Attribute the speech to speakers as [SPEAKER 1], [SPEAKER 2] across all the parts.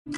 [SPEAKER 1] Me?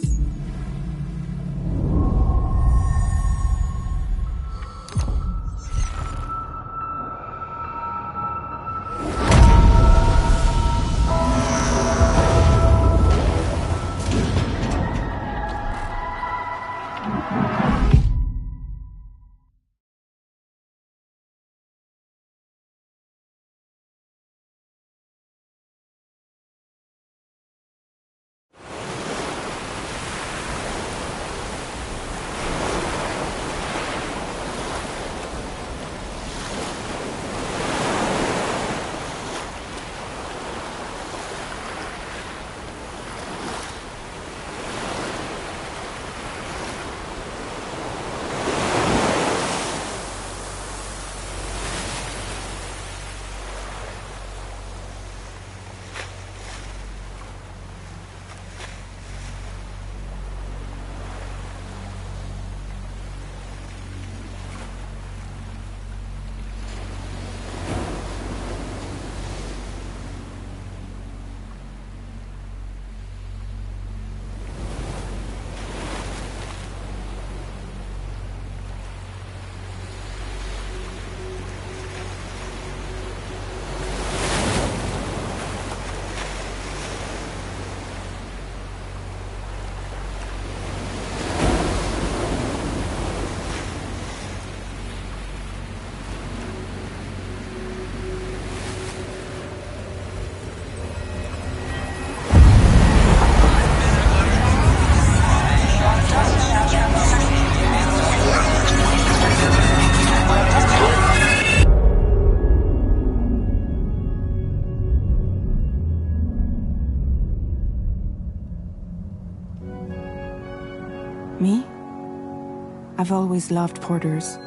[SPEAKER 1] I've always loved porters.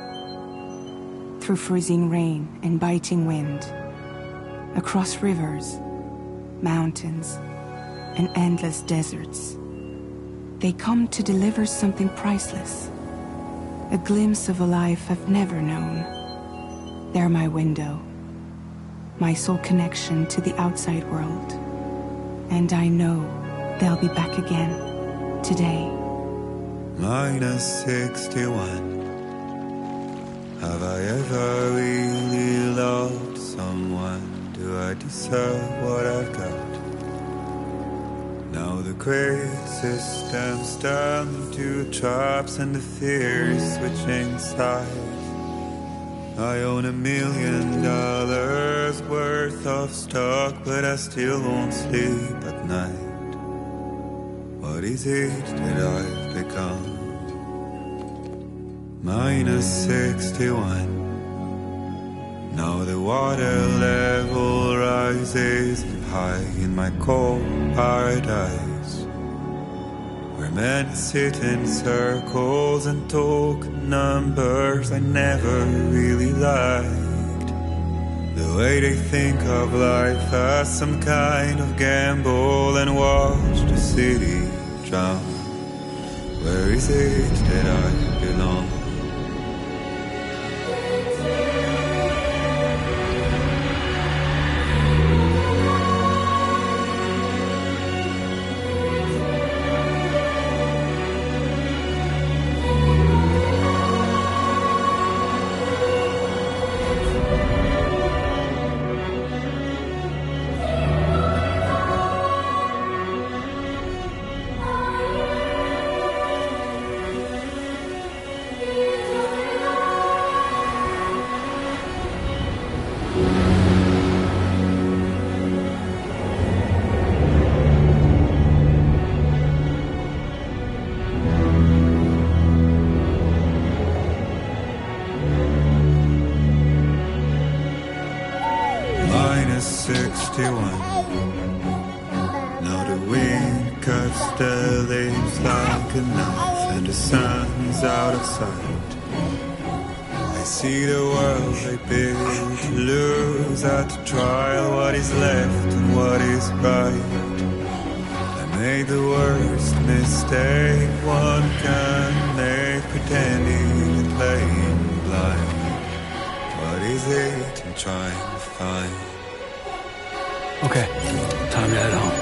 [SPEAKER 1] Through freezing rain and biting wind, across rivers, mountains, and endless deserts, they come to deliver something priceless, a glimpse of a life I've never known. They're my window, my sole connection to the outside world, and I know they'll be back again, today.
[SPEAKER 2] Minus 61. Have I ever really loved someone? Do I deserve what I've got? Now the great system's turned into traps and the fear is switching sides. I own $1 million worth of stock, but I still won't sleep at night. What is it that I've become? Minus 61. Now the water level rises high in my cold paradise, where men sit in circles and talk numbers I never really liked. The way they think of life as some kind of gamble and watch the city drown. Where is it that I belong? Minus 61. Now the wind cuts the leaves like a knife, and the sun's out of sight. I see the world they build to lose at the trial, what is left and what is right. I made the worst mistake one can make, pretending and playing blind. What is it I'm trying to find?
[SPEAKER 3] Okay, time to head home.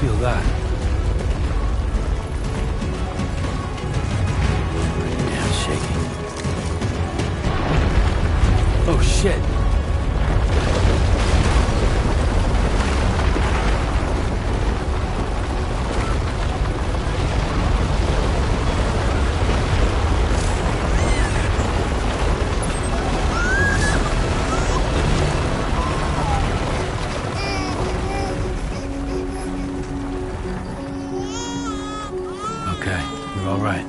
[SPEAKER 3] feel that. Damn shaky. Oh shit! Okay, you're all right.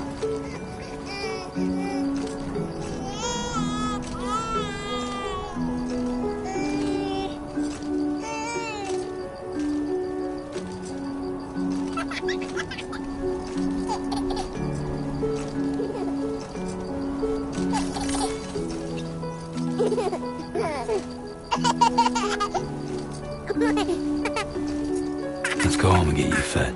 [SPEAKER 3] Let's go home and get you fed.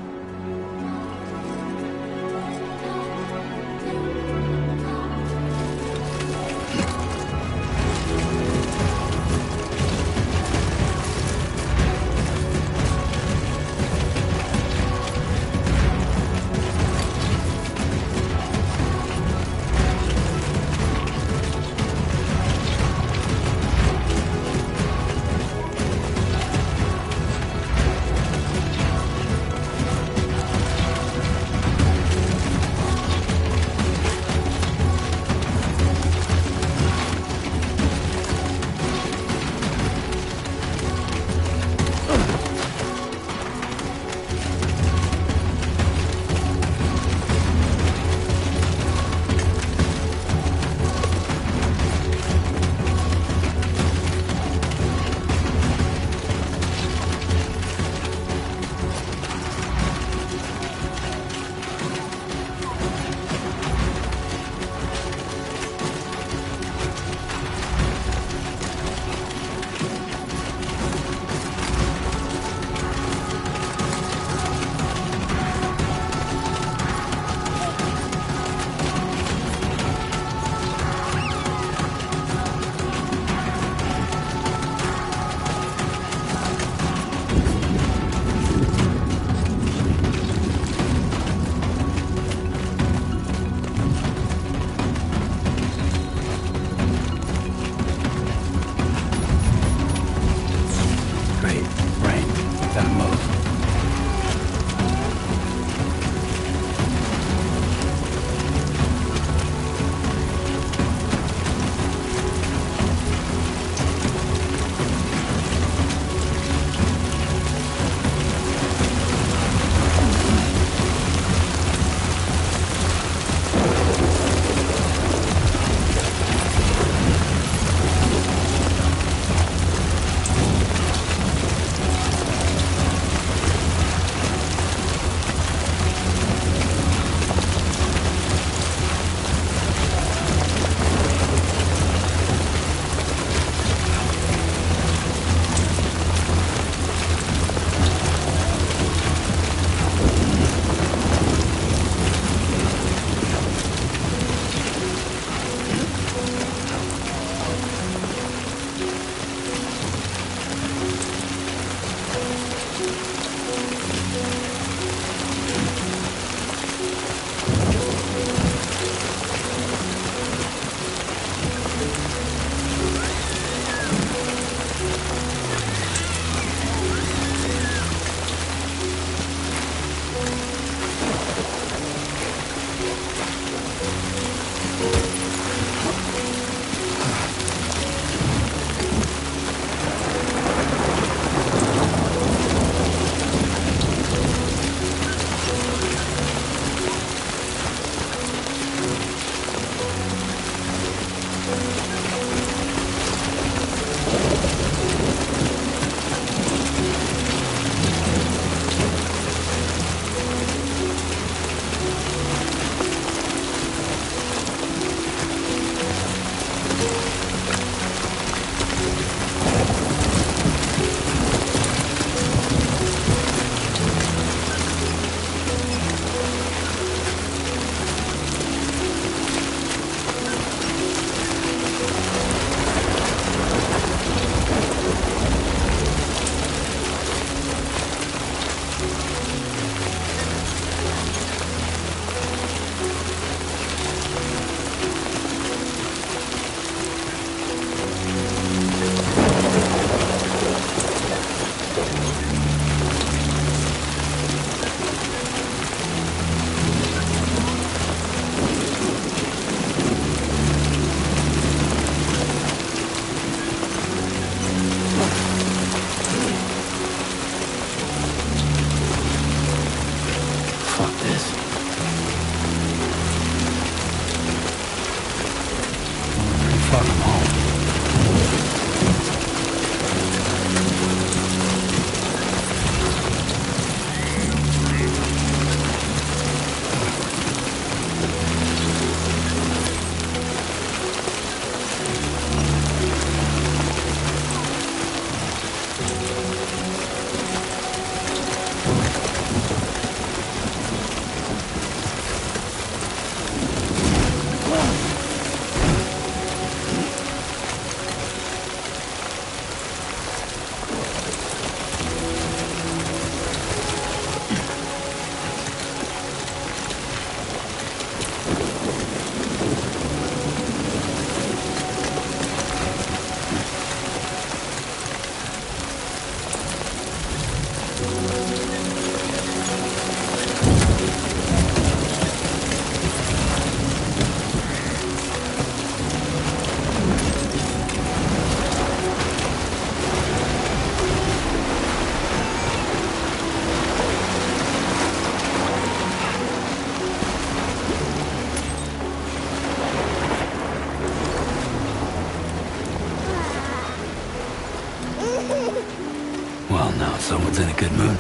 [SPEAKER 3] Someone's in a good mood.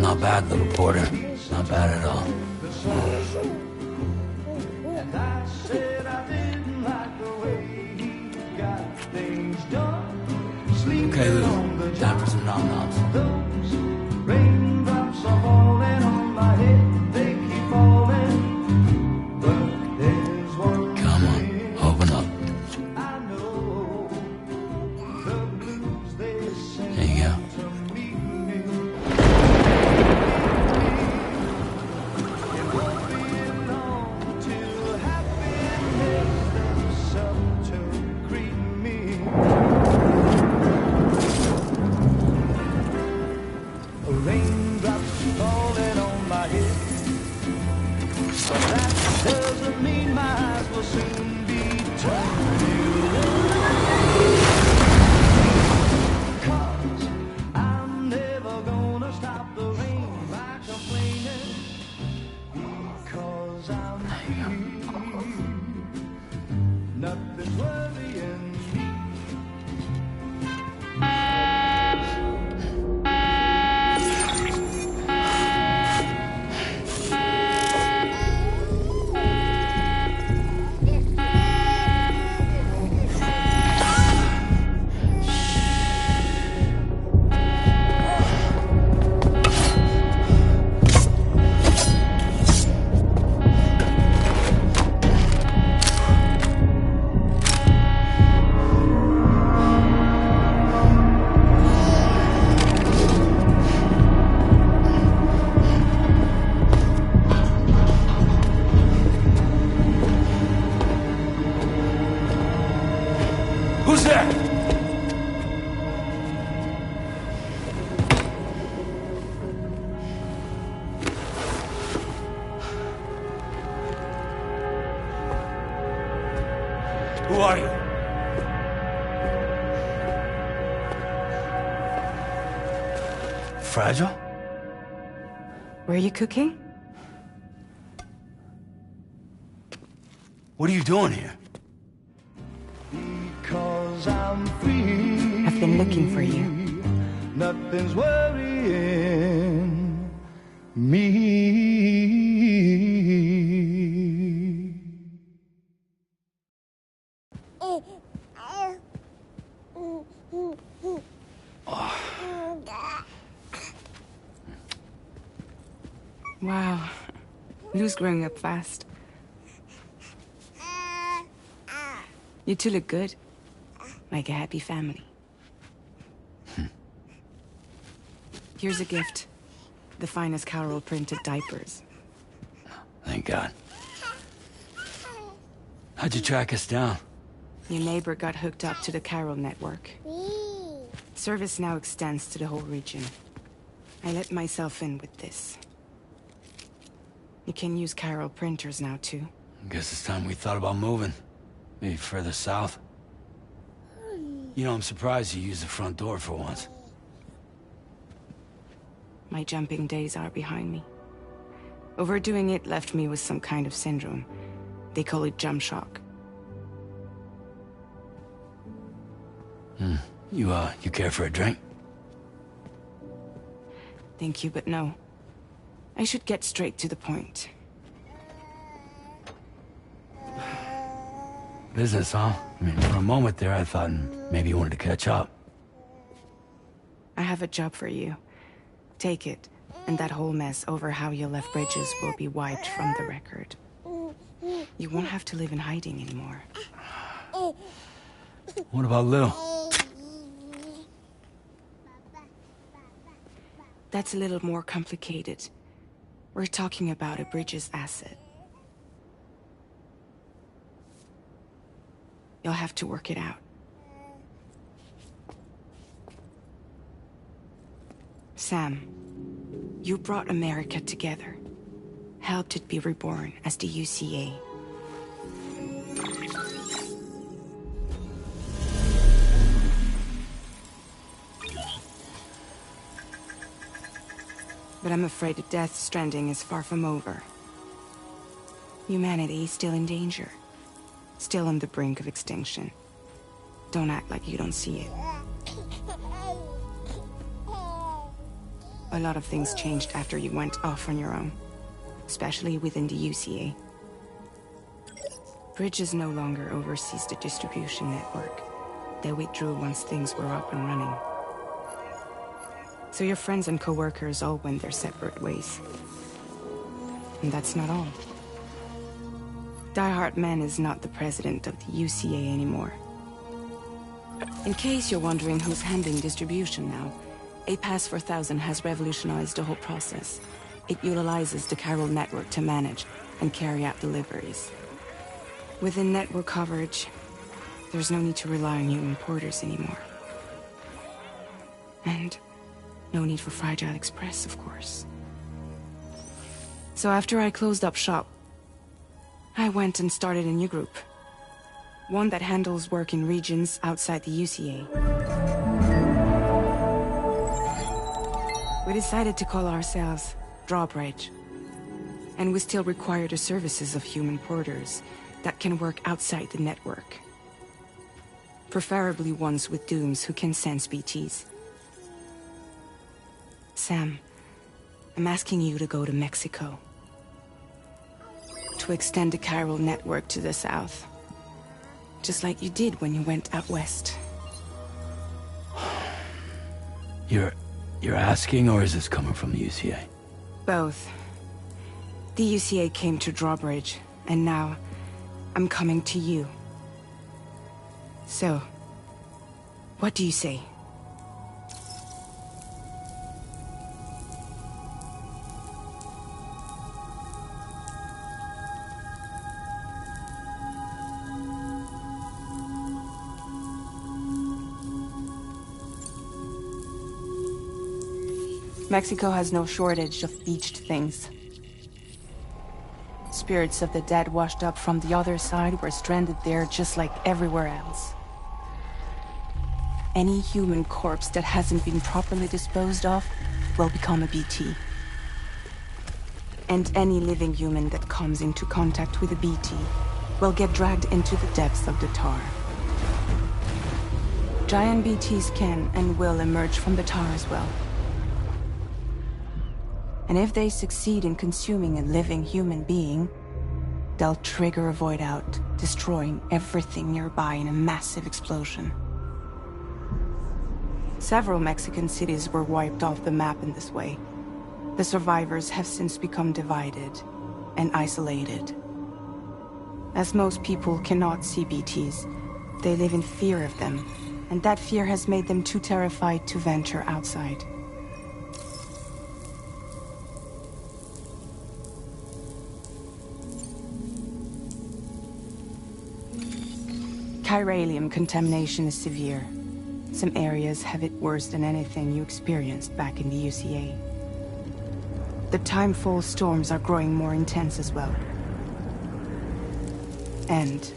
[SPEAKER 3] Not bad, little porter. Not bad at all. Okay, Lou. Time for some nom-noms. Come on, open up. There you go. Who's there? Who are you? Fragile?
[SPEAKER 1] Were you cooking?
[SPEAKER 3] What are you doing here?
[SPEAKER 4] Because I'm free.
[SPEAKER 1] I've been looking for you.
[SPEAKER 4] Nothing's worrying me.
[SPEAKER 1] Wow. Lou's growing up fast. You two look good. Like a happy family. Here's a gift. The finest Carol printed diapers.
[SPEAKER 3] Thank God. How'd you track us down?
[SPEAKER 1] Your neighbor got hooked up to the Carol network. Service now extends to the whole region. I let myself in with this. You can use Carol printers now, too.
[SPEAKER 3] Guess it's time we thought about moving. Maybe further south. You know, I'm surprised you used the front door for once.
[SPEAKER 1] My jumping days are behind me. Overdoing it left me with some kind of syndrome. They call it jump shock.
[SPEAKER 3] You care for a drink?
[SPEAKER 1] Thank you, but no. I should get straight to the point.
[SPEAKER 3] Business, huh? I mean, for a moment there, I thought maybe you wanted to catch up.
[SPEAKER 1] I have a job for you. Take it, and that whole mess over how you left Bridges will be wiped from the record. You won't have to live in hiding anymore.
[SPEAKER 3] What about Lil?
[SPEAKER 1] That's a little more complicated. We're talking about a Bridges asset. You'll have to work it out. Sam, you brought America together. Helped it be reborn as the UCA. But I'm afraid that Death Stranding is far from over. Humanity is still in danger. Still on the brink of extinction. Don't act like you don't see it. A lot of things changed after you went off on your own. Especially within the UCA. Bridges no longer oversees the distribution network. They withdrew once things were up and running. So your friends and co-workers all went their separate ways. And that's not all. Die Hard Man is not the president of the UCA anymore. In case you're wondering who's handling distribution now, A Pass for 1000 has revolutionized the whole process. It utilizes the Carol network to manage and carry out deliveries. Within network coverage, there's no need to rely on human porters anymore. And no need for Fragile Express, of course. So after I closed up shop, I went and started a new group. One that handles work in regions outside the UCA. We decided to call ourselves Drawbridge. And we still require the services of human porters that can work outside the network. Preferably ones with dooms who can sense BTs. Sam, I'm asking you to go to Mexico. To extend the Carol network to the south. Just like you did when you went out west.
[SPEAKER 3] You're asking, or is this coming from the UCA?
[SPEAKER 1] Both. The UCA came to Drawbridge, and now I'm coming to you. So, what do you say? Mexico has no shortage of beached things. Spirits of the dead washed up from the other side were stranded there just like everywhere else. Any human corpse that hasn't been properly disposed of will become a BT. And any living human that comes into contact with a BT will get dragged into the depths of the tar. Giant BTs can and will emerge from the tar as well. And if they succeed in consuming a living human being, they'll trigger a void out, destroying everything nearby in a massive explosion. Several Mexican cities were wiped off the map in this way. The survivors have since become divided and isolated. As most people cannot see BTs, they live in fear of them, and that fear has made them too terrified to venture outside. Chiralium contamination is severe. Some areas have it worse than anything you experienced back in the UCA. The timefall storms are growing more intense as well. And,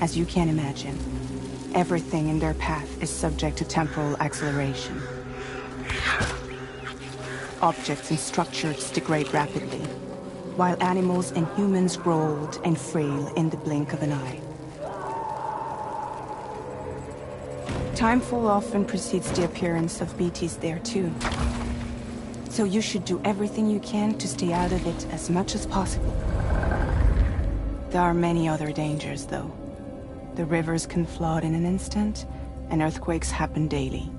[SPEAKER 1] as you can imagine, everything in their path is subject to temporal acceleration. Objects and structures degrade rapidly, while animals and humans grow old and frail in the blink of an eye. Timefall often precedes the appearance of BTs there too. So you should do everything you can to stay out of it as much as possible. There are many other dangers, though. The rivers can flood in an instant, and earthquakes happen daily.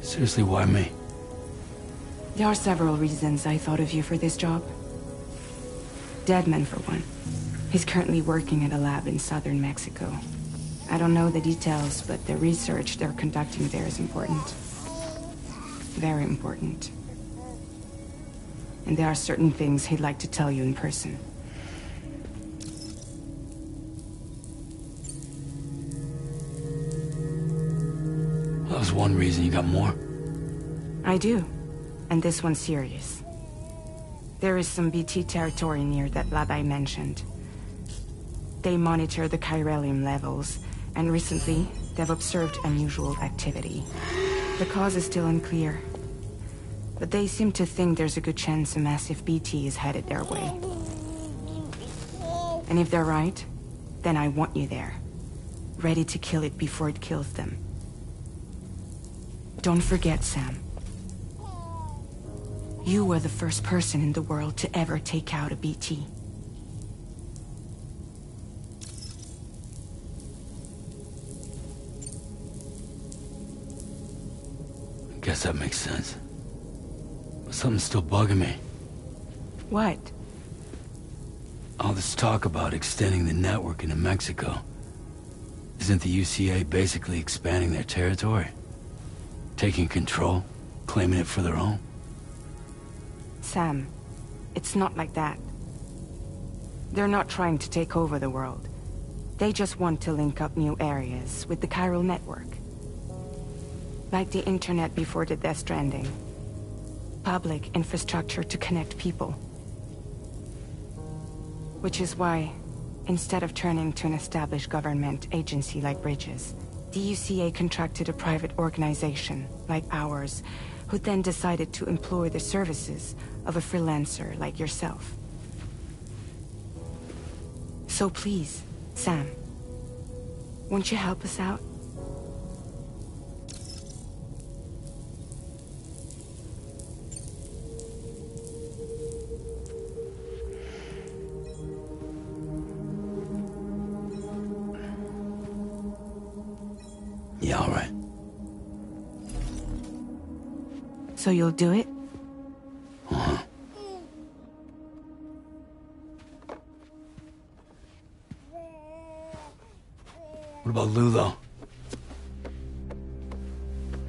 [SPEAKER 3] Seriously, why me?
[SPEAKER 1] There are several reasons I thought of you for this job. Deadman, for one. He's currently working at a lab in southern Mexico. I don't know the details, but the research they're conducting there is important. Very important. And there are certain things he'd like to tell you in person.
[SPEAKER 3] That was one reason. You got more?
[SPEAKER 1] I do. And this one's serious. There is some BT territory near that lab I mentioned. They monitor the chiralium levels, and recently, they've observed unusual activity. The cause is still unclear, but they seem to think there's a good chance a massive BT is headed their way. And if they're right, then I want you there, ready to kill it before it kills them. Don't forget, Sam. You were the first person in the world to ever take out a BT.
[SPEAKER 3] I guess that makes sense. But something's still bugging me.
[SPEAKER 1] What?
[SPEAKER 3] All this talk about extending the network into Mexico. Isn't the UCA basically expanding their territory? Taking control? Claiming it for their own?
[SPEAKER 1] Sam, it's not like that. They're not trying to take over the world. They just want to link up new areas with the chiral network. Like the internet before the Death Stranding. Public infrastructure to connect people. Which is why, instead of turning to an established government agency like Bridges, the UCA contracted a private organization, like ours, who then decided to employ the services of a freelancer like yourself. So please, Sam, won't you help us out?
[SPEAKER 3] Yeah, all right.
[SPEAKER 1] So you'll do it?
[SPEAKER 3] Uh-huh. What about Lou, though?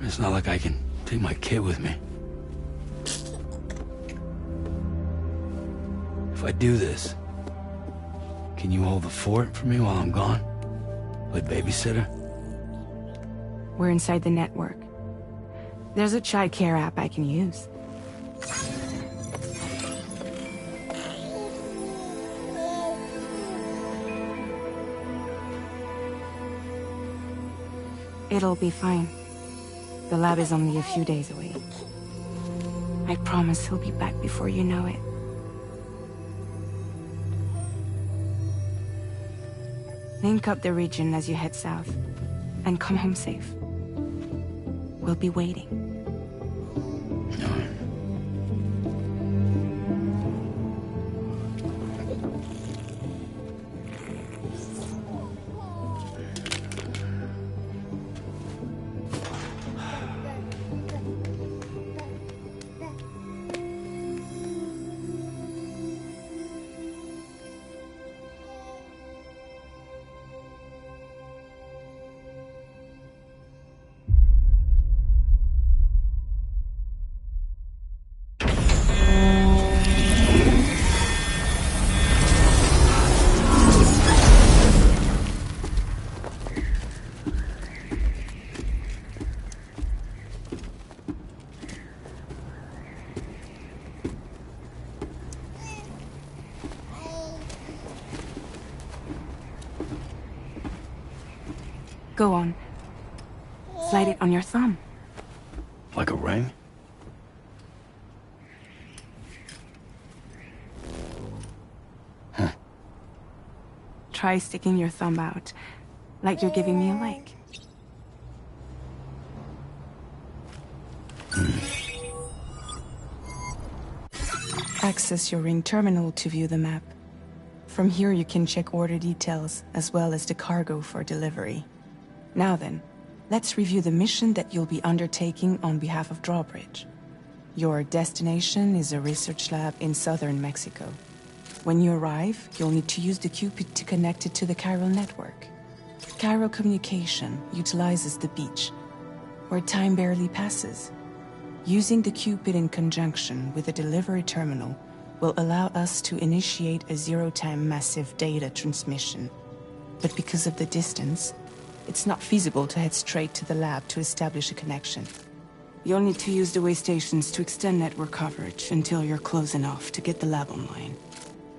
[SPEAKER 3] It's not like I can take my kid with me. If I do this, can you hold the fort for me while I'm gone? Play babysitter?
[SPEAKER 1] We're inside the network. There's a child care app I can use. It'll be fine. The lab is only a few days away. I promise he'll be back before you know it. Link up the region as you head south, and come home safe. We'll be waiting.
[SPEAKER 3] All right.
[SPEAKER 1] Go on. Slide it on your thumb.
[SPEAKER 3] Like a ring?
[SPEAKER 1] Try sticking your thumb out, like you're giving me a like. Access your ring terminal to view the map. From here you can check order details, as well as the cargo for delivery. Now then, let's review the mission that you'll be undertaking on behalf of Drawbridge. Your destination is a research lab in southern Mexico. When you arrive, you'll need to use the Cupid to connect it to the chiral network. Chiral communication utilizes the beach, where time barely passes. Using the Cupid in conjunction with a delivery terminal will allow us to initiate a zero-time massive data transmission. But because of the distance, it's not feasible to head straight to the lab to establish a connection. You'll need to use the way stations to extend network coverage until you're close enough to get the lab online.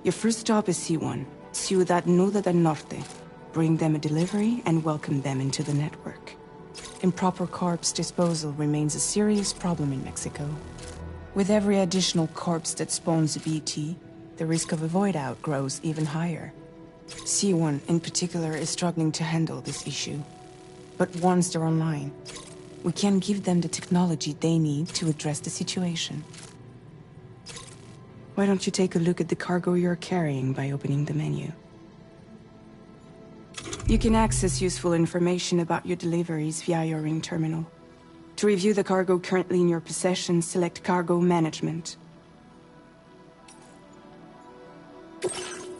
[SPEAKER 1] Your first stop is C1, Ciudad Nuda del Norte. Bring them a delivery and welcome them into the network. Improper corpse disposal remains a serious problem in Mexico. With every additional corpse that spawns a BT, the risk of a void out grows even higher. C1 in particular is struggling to handle this issue. But once they're online, we can give them the technology they need to address the situation. Why don't you take a look at the cargo you're carrying by opening the menu? You can access useful information about your deliveries via your ring terminal. To review the cargo currently in your possession, select Cargo Management.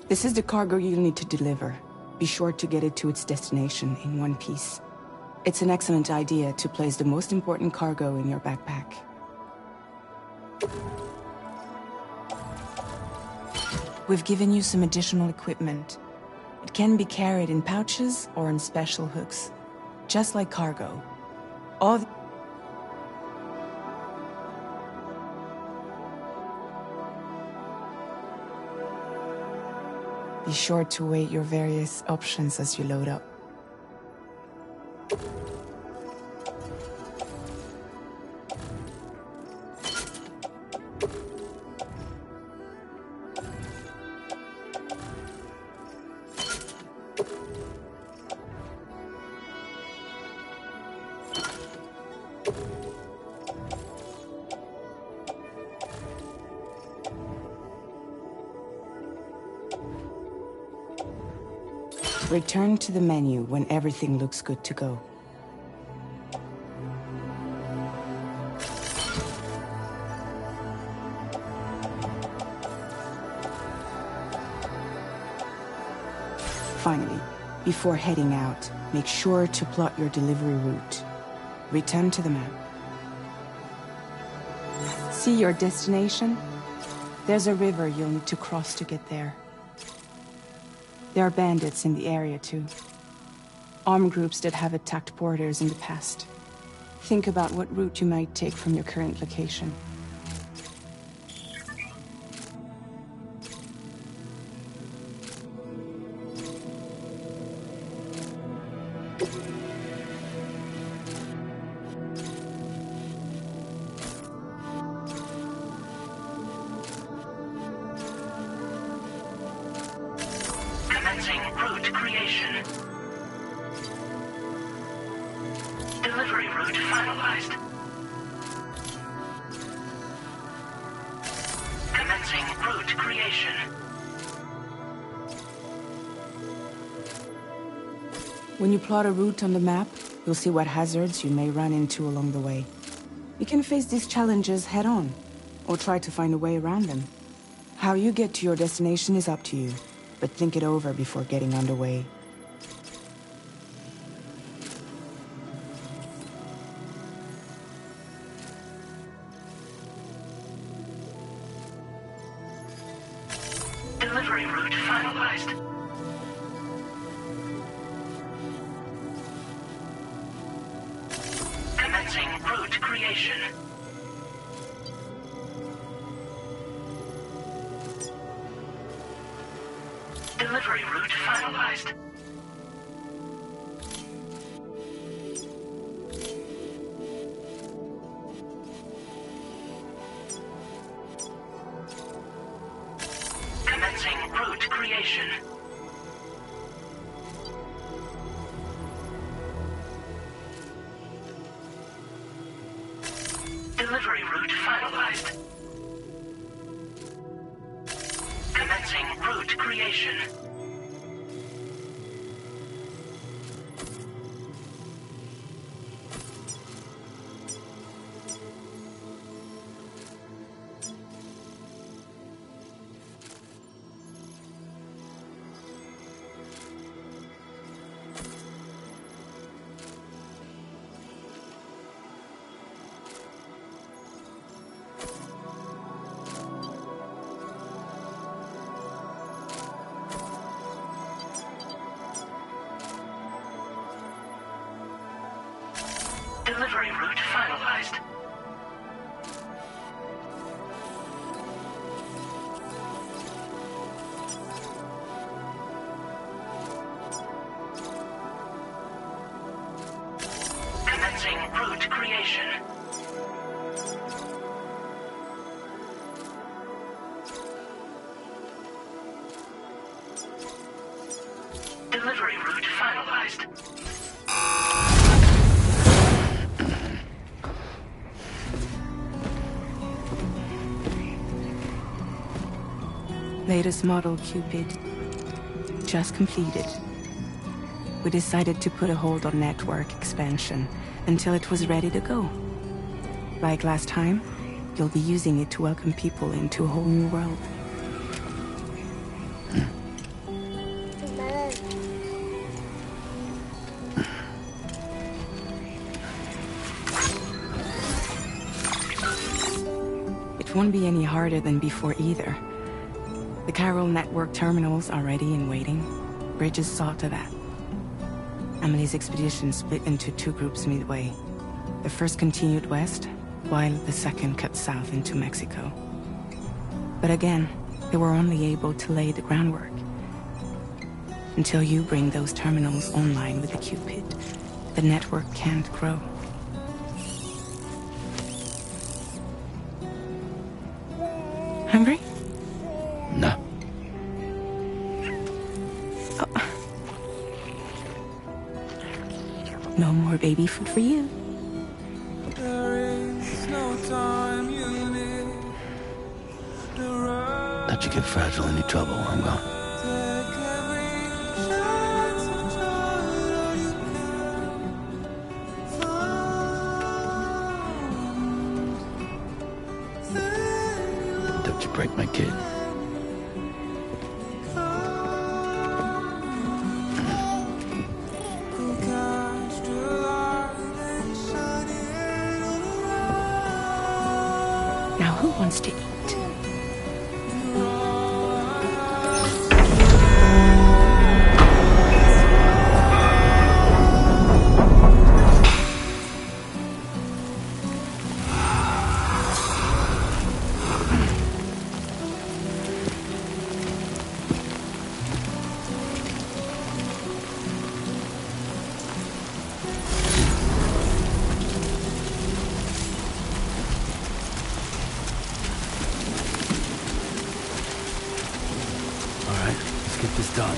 [SPEAKER 1] This is the cargo you'll need to deliver. Be sure to get it to its destination in one piece. It's an excellent idea to place the most important cargo in your backpack. We've given you some additional equipment. It can be carried in pouches or in special hooks, just like cargo. All Be sure to weigh your various options as you load up. Return to the menu when everything looks good to go. Finally, before heading out, make sure to plot your delivery route. Return to the map. See your destination? There's a river you'll need to cross to get there. There are bandits in the area too. Armed groups that have attacked borders in the past. Think about what route you might take from your current location.
[SPEAKER 5] Route creation. Delivery route finalized. Commencing route creation.
[SPEAKER 1] When you plot a route on the map, you'll see what hazards you may run into along the way. You can face these challenges head-on, or try to find a way around them. How you get to your destination is up to you, but think it over before getting underway.
[SPEAKER 5] Delivery route finalized. Commencing route creation. Delivery route finalized. Commencing route creation. Delivery route finalized. Commencing route creation. Delivery route finalized. Commencing route creation. Delivery route finalized.
[SPEAKER 1] Latest model Cupid. Just completed. We decided to put a hold on network expansion until it was ready to go. Like last time, you'll be using it to welcome people into a whole new world. It won't be any harder than before either. The Carol network terminals are ready and waiting. Bridges saw to that. Emily's expedition split into two groups midway. The first continued west, while the second cut south into Mexico. But again, they were only able to lay the groundwork. Until you bring those terminals online with the Cupid, the network can't grow. Hungry?
[SPEAKER 3] No.
[SPEAKER 1] Oh. No more baby food for you.
[SPEAKER 3] Don't you get fragile any trouble while I'm gone. Don't you break my kid.
[SPEAKER 1] Now who wants to eat?
[SPEAKER 3] Get this done.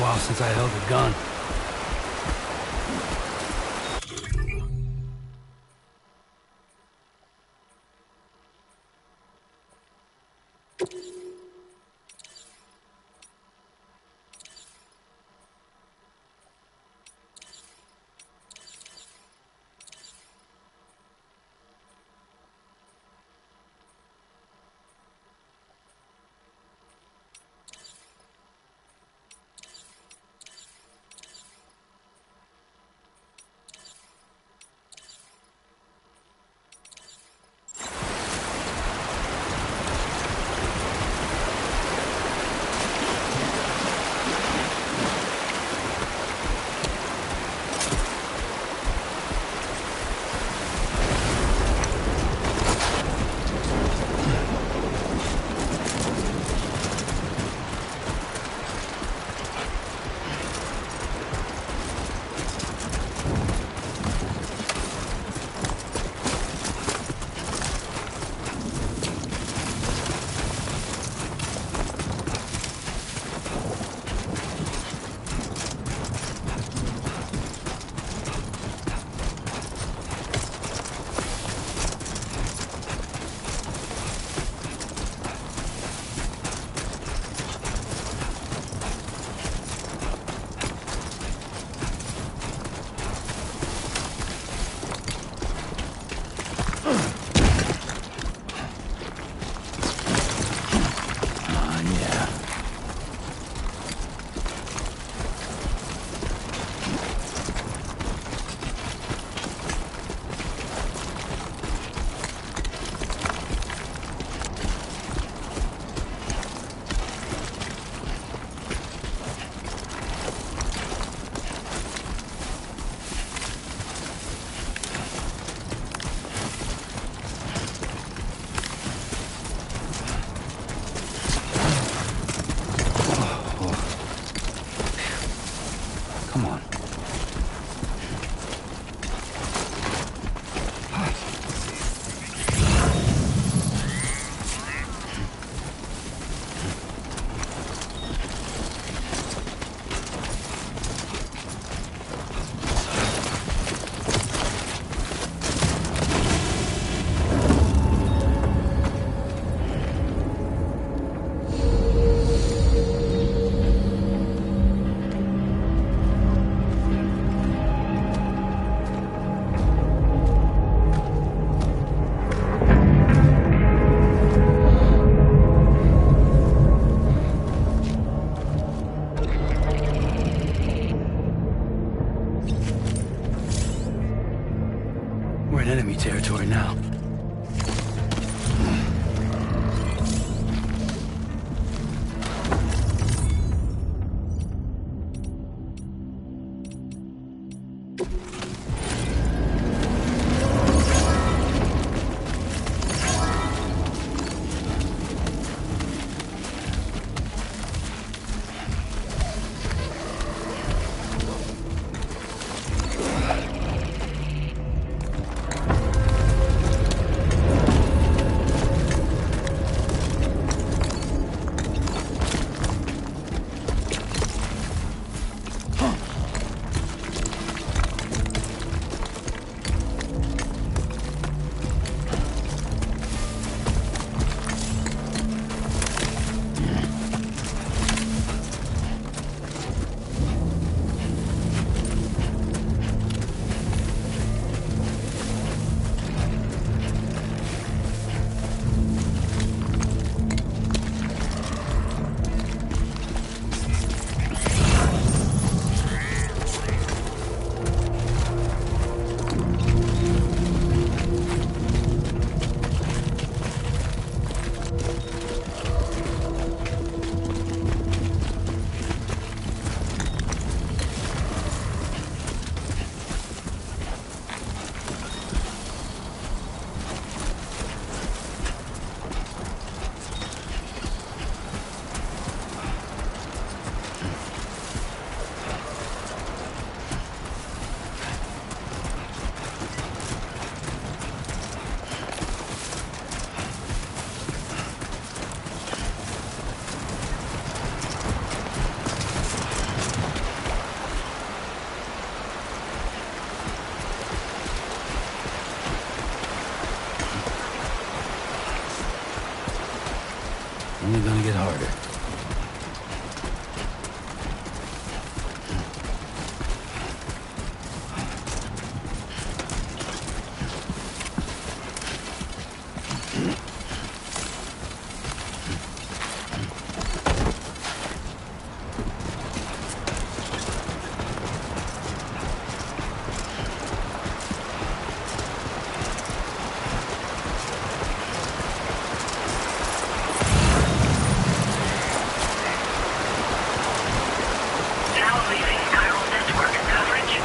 [SPEAKER 3] while since I held a gun. We're in enemy territory now. only gonna get harder.
[SPEAKER 5] Now leaving chiral network coverage.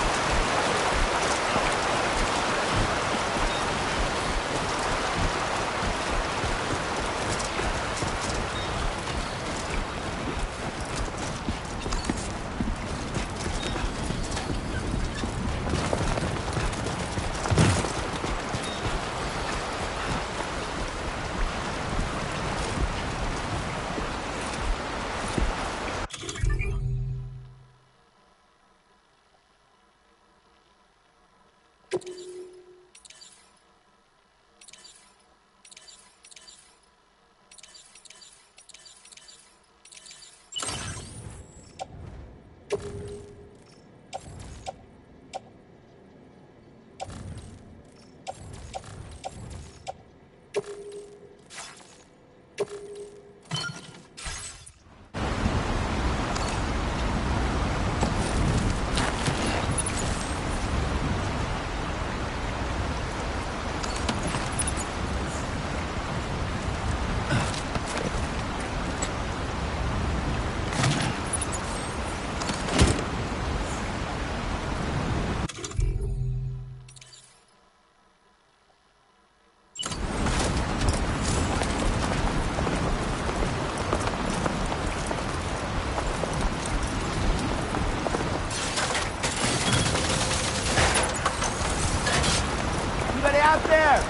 [SPEAKER 4] Anybody out there?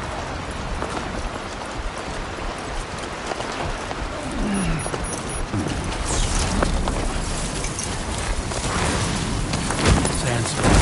[SPEAKER 3] Sandstorm.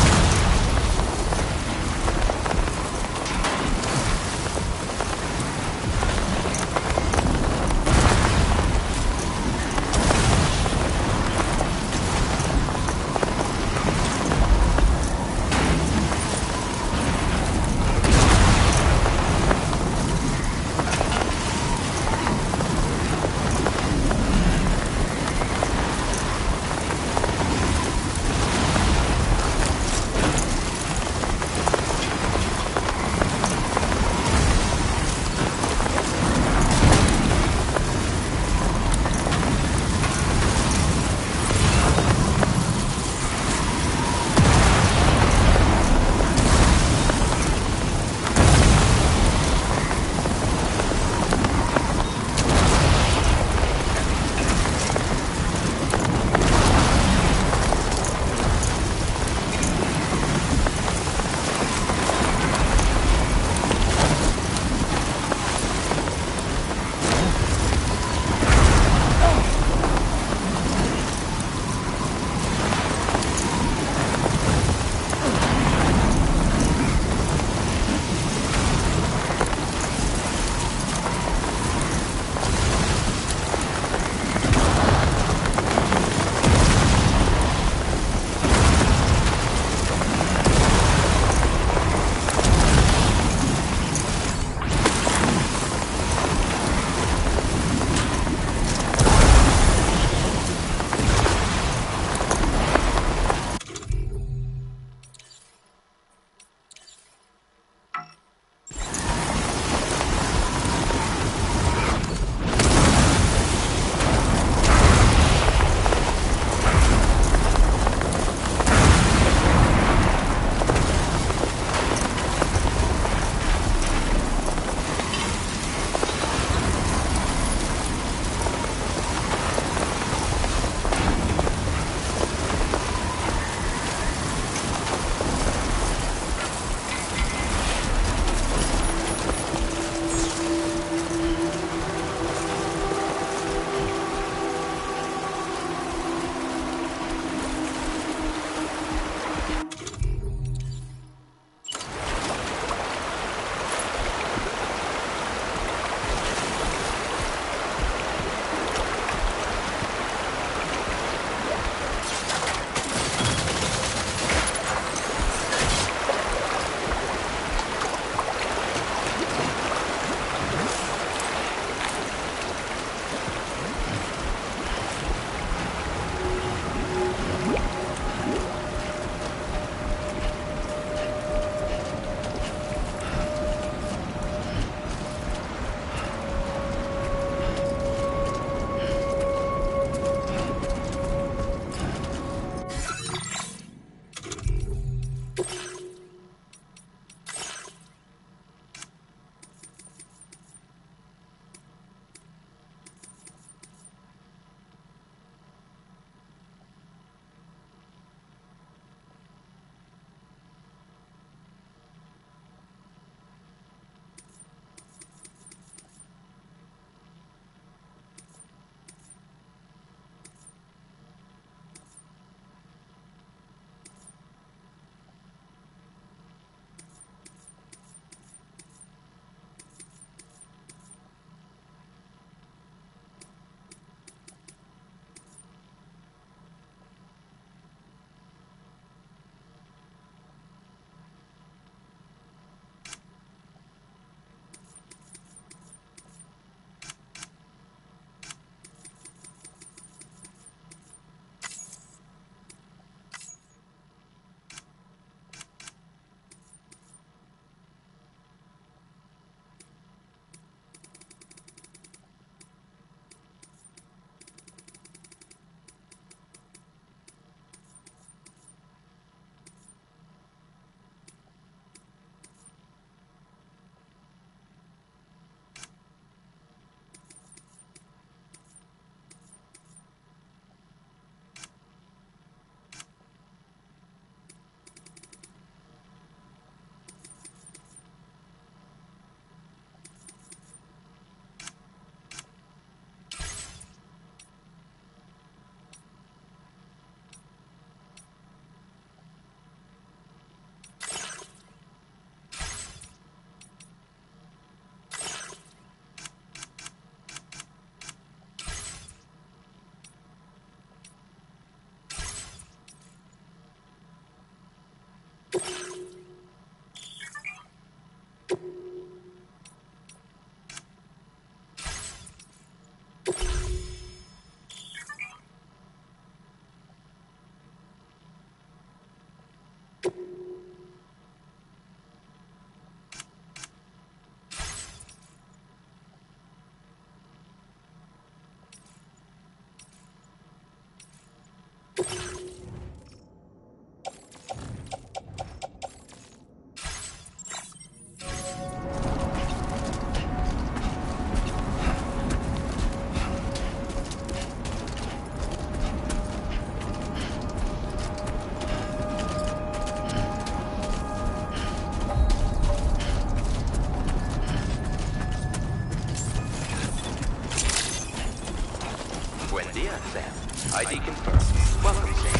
[SPEAKER 6] Buen dia, Sam. ID confirmed. Welcome, Sam.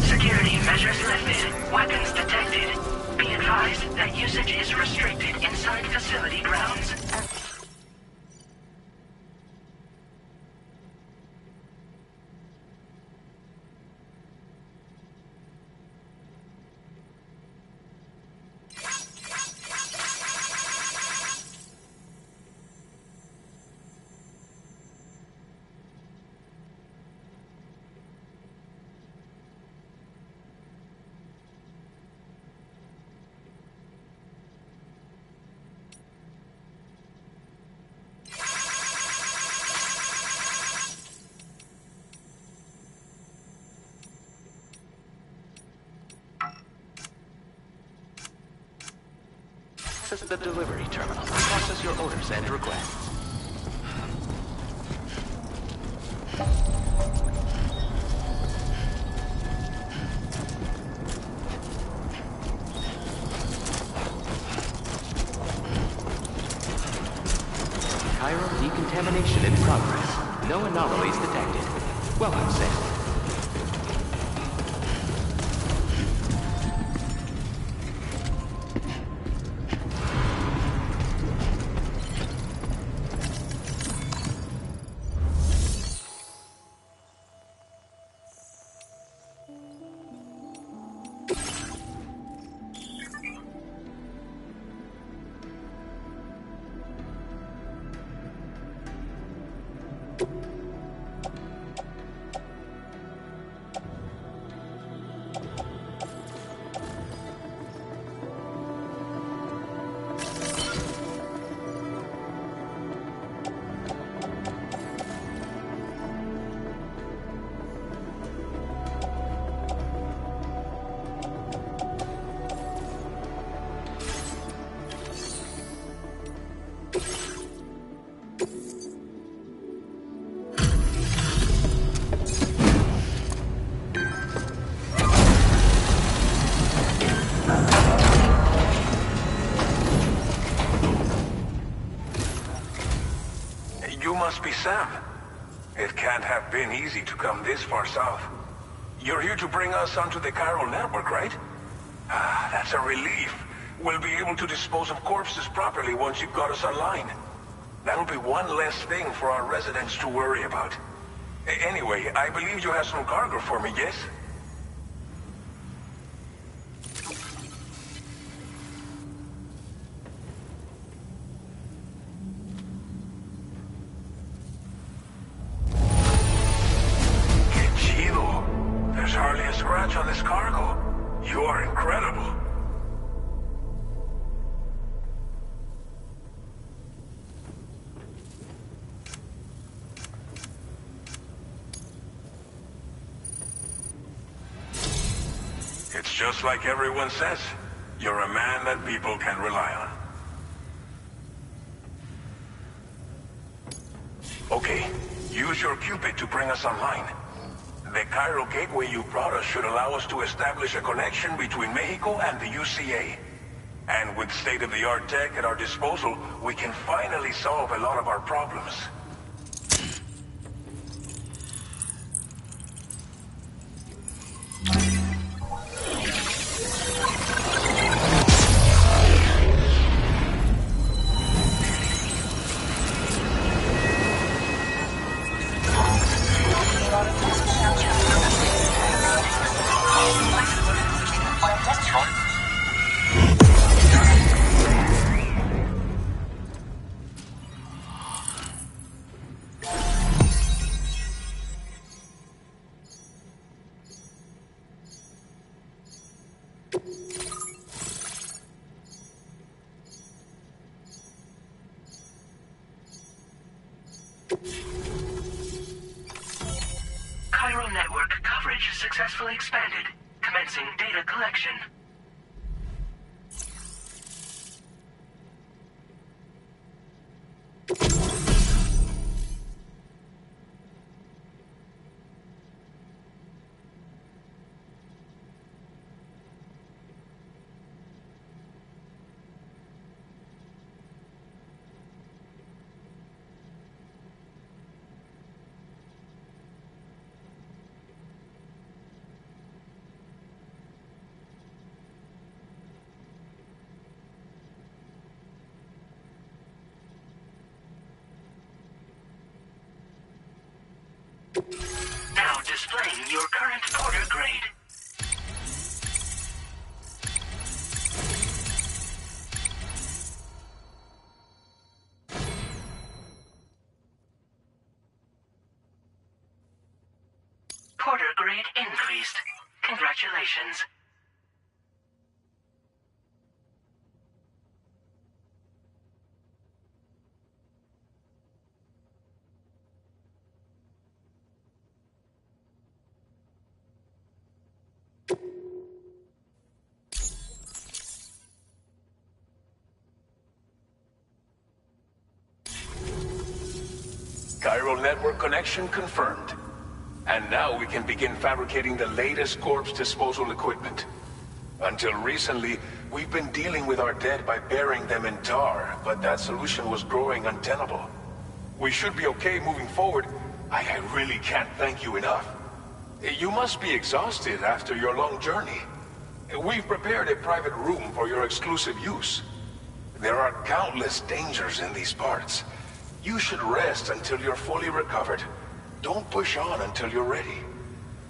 [SPEAKER 5] Security measures lifted. Weapons detected. Be advised that usage is restricted inside facility grounds.
[SPEAKER 6] This is the delivery terminal. Process your orders and requests. Cairo decontamination in progress. No anomalies detected. Welcome, Sam.
[SPEAKER 7] You must be Sam. It can't have been easy to come this far south. You're here to bring us onto the chiral network, right? Ah, that's a relief. We'll be able to dispose of corpses properly once you've got us online. That'll be one less thing for our residents to worry about. Anyway, I believe you have some cargo for me, yes? There's hardly a scratch on this cargo. You are incredible. It's just like everyone says. You're a man that people can rely on. Okay, use your Cupid to bring us online. The Cairo gateway you brought us should allow us to establish a connection between Mexico and the UCA. And with state-of-the-art tech at our disposal, we can finally solve a lot of our problems.
[SPEAKER 5] Chiral network coverage bridge successfully expanded. Commencing data collection. Now displaying your current porter grade. Porter grade increased. Congratulations.
[SPEAKER 7] Chiral network connection confirmed. And now we can begin fabricating the latest corpse disposal equipment. Until recently, we've been dealing with our dead by burying them in tar, but that solution was growing untenable. We should be okay moving forward. I really can't thank you enough. You must be exhausted after your long journey. We've prepared a private room for your exclusive use. There are countless dangers in these parts. You should rest until you're fully recovered. Don't push on until you're ready.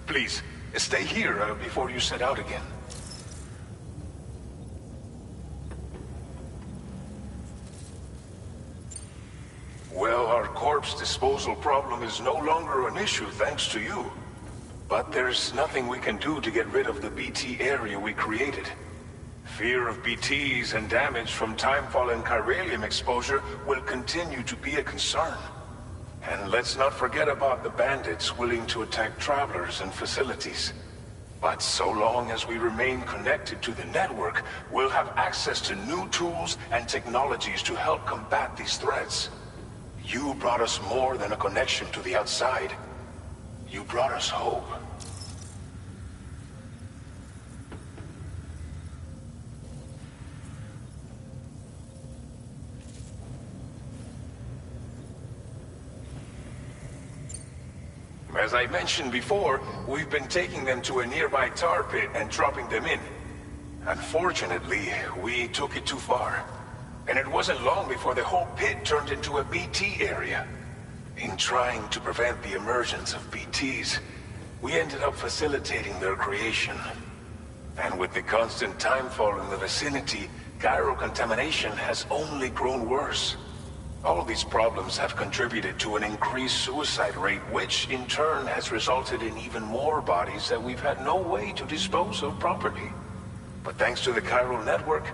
[SPEAKER 7] Please, stay here before you set out again. Well, our corpse disposal problem is no longer an issue thanks to you. But there's nothing we can do to get rid of the BT area we created. Fear of BTs and damage from timefall and chiralium exposure will continue to be a concern. And let's not forget about the bandits willing to attack travelers and facilities. But so long as we remain connected to the network, we'll have access to new tools and technologies to help combat these threats. You brought us more than a connection to the outside. You brought us hope. As I mentioned before, we've been taking them to a nearby tar pit and dropping them in. Unfortunately, we took it too far. And it wasn't long before the whole pit turned into a BT area. In trying to prevent the emergence of BTs, we ended up facilitating their creation. And with the constant timefall in the vicinity, chiral contamination has only grown worse. All of these problems have contributed to an increased suicide rate, which in turn has resulted in even more bodies that we've had no way to dispose of properly. But thanks to the chiral network,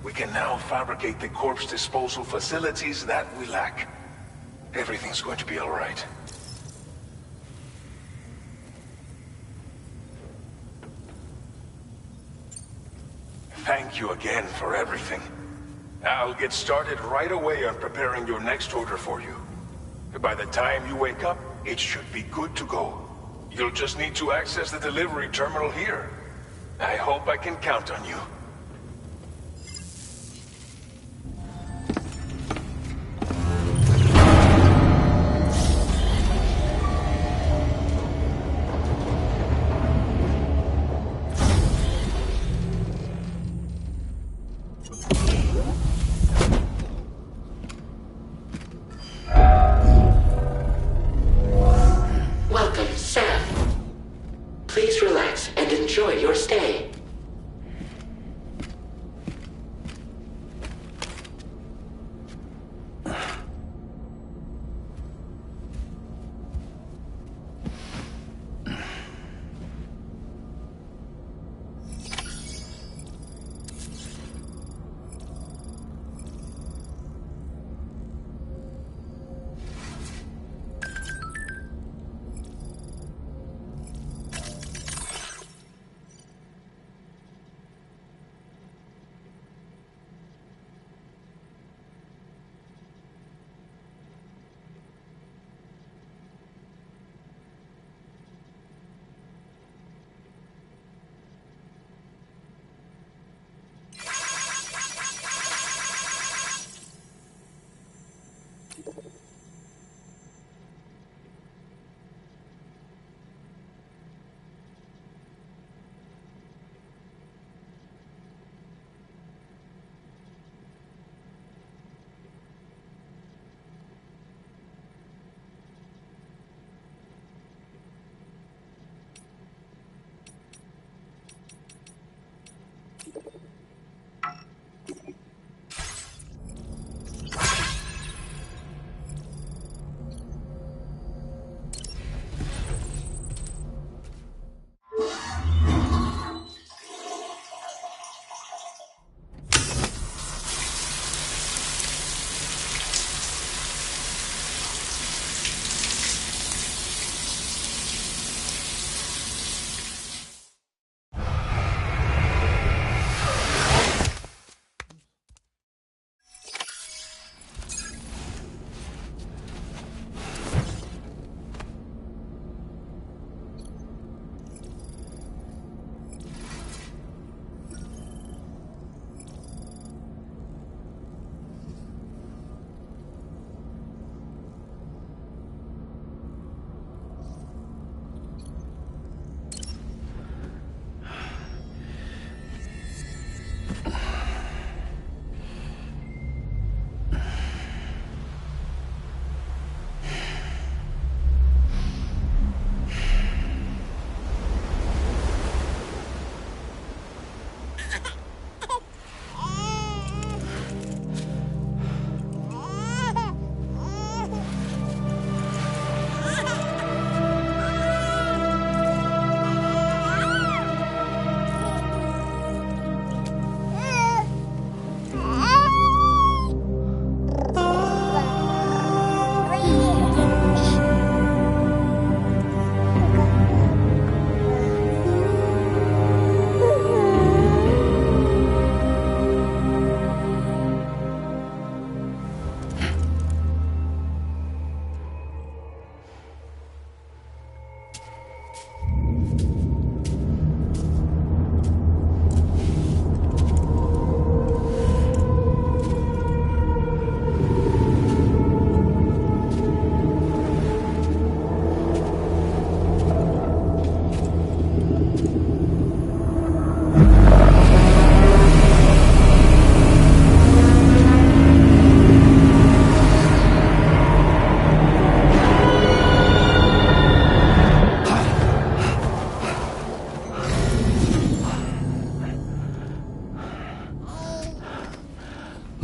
[SPEAKER 7] we can now fabricate the corpse disposal facilities that we lack. Everything's going to be all right. Thank you again for everything. I'll get started right away on preparing your next order for you. By the time you wake up, it should be good to go. You'll just need to access the delivery terminal here. I hope I can count on you.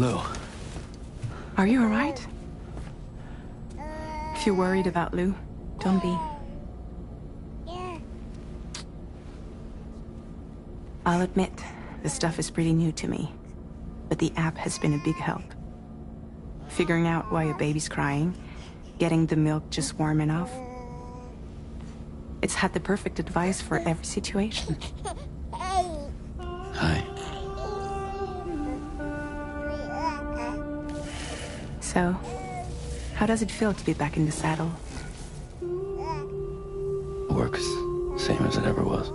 [SPEAKER 3] Lou.
[SPEAKER 1] Are you alright? If you're worried about Lou, don't be. I'll admit, this stuff is pretty new to me, but the app has been a big help. Figuring out why a baby's crying, getting the milk just warm enough. It's had the perfect advice for every situation.
[SPEAKER 3] Hi.
[SPEAKER 1] So, how does it feel to be back in the saddle?
[SPEAKER 3] Work is same as it ever was.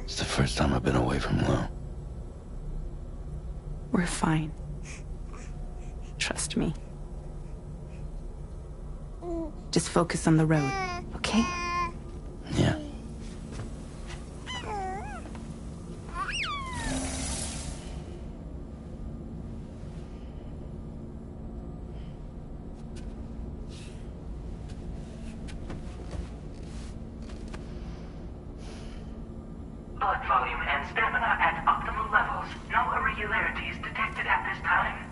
[SPEAKER 3] It's the first time I've been away from Lou.
[SPEAKER 1] We're fine. Trust me. Just focus on the road, okay?
[SPEAKER 3] Yeah.
[SPEAKER 5] Blood volume and stamina at optimal levels. No irregularities detected at this time.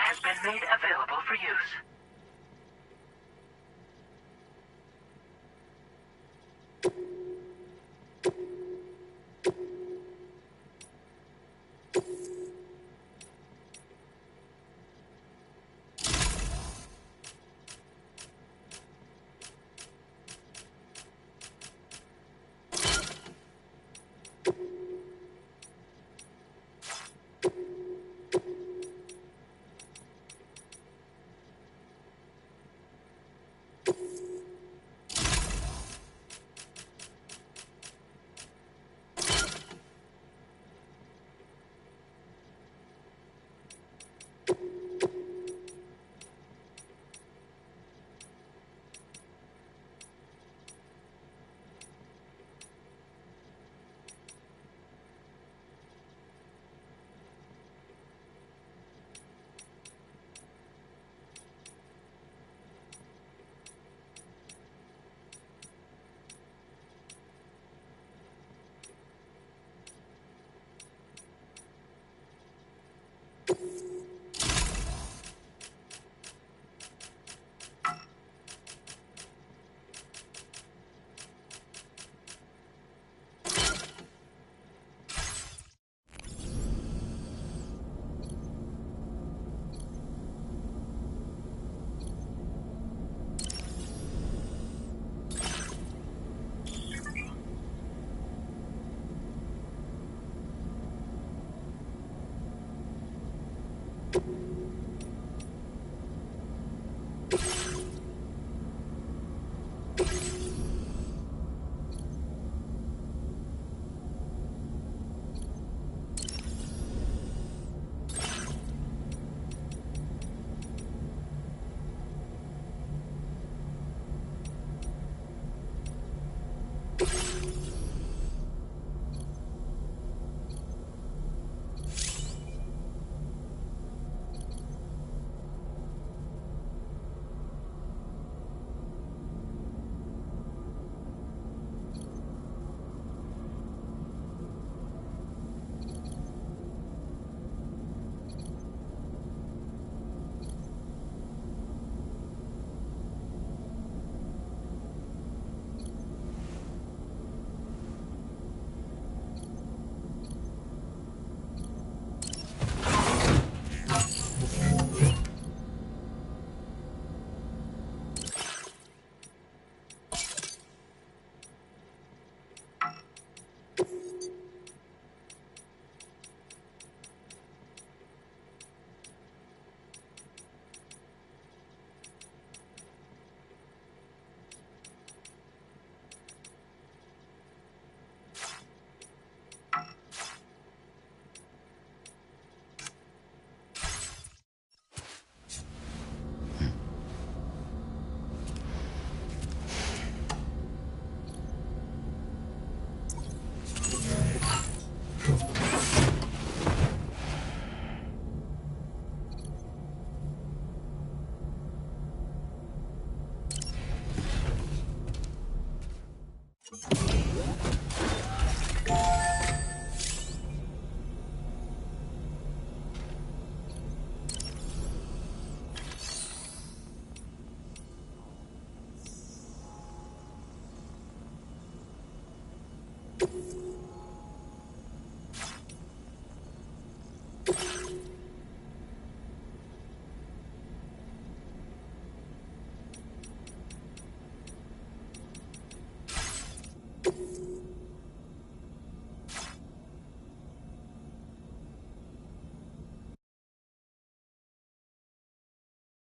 [SPEAKER 5] has been made available for use.